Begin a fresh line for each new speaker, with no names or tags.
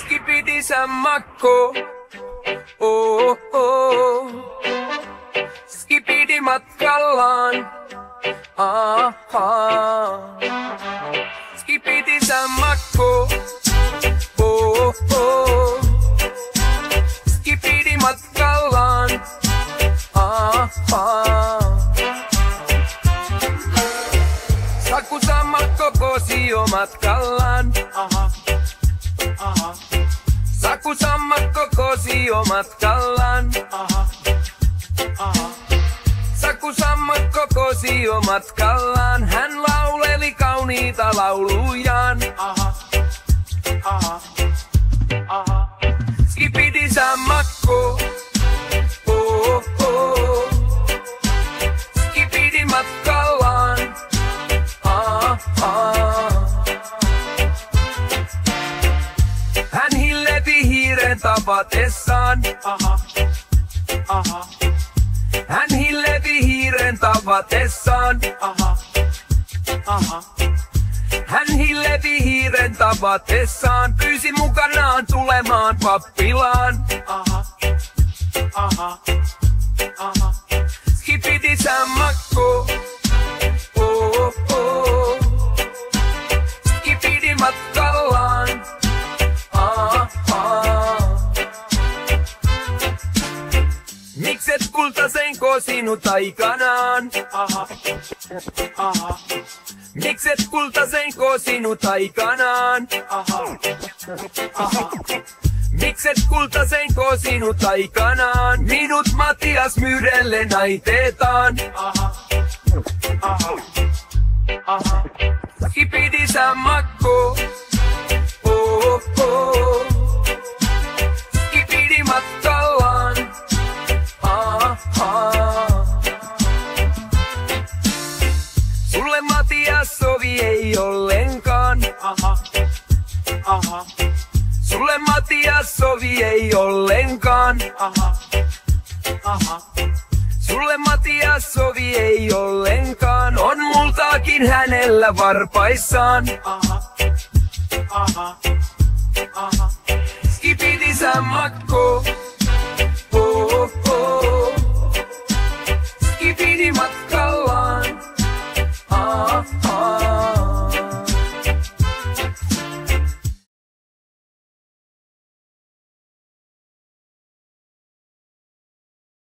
Skipidi sammakko, oh, oh. Skipidi matkallaan, aha. Skipidi sammakko, oh, oh. Skipidi matkallaan, aha. Saku sammakko kosio matkallaan, aha, aha. Saku sammakko kosio matkallaan, aha, aha. Saku sammakko kosio matkallaan, hän lauleli kauniita laulujaan, aha, aha, aha. Skipidi sammakko, oh, oh. Skipidi matkallaan, hän hillepi hiiren tavatessaan, aha, aha. Hän hillepi hiiren tavatessaan, aha, aha. Hän hillepi hiiren tavatessaan, pyysi mukanaan tulemaan pappilaan, aha, aha, aha. Skipidi sammakko, oh, oh. Skipidi matkallaan, mikset kultasenko sinut aikanaan, aha, aha. Mikset kultasenko sinut aikanaan, aha, aha. Mikset kultasenko sinut aikanaan, minut Matias Myydelle naitetaan, aha, aha, aha. Skipidi sammakko, oh, oh. Skipidi matkallaan, aha. Sulle Matias sovi ei ollenkaan, aha, aha. Sulle Matias sovi ei ollenkaan, aha, aha. Sulle Matias sovi ei ollenkaan, on multaakin hänellä varpaissaan, aha, aha, aha. Skipidi sammakko.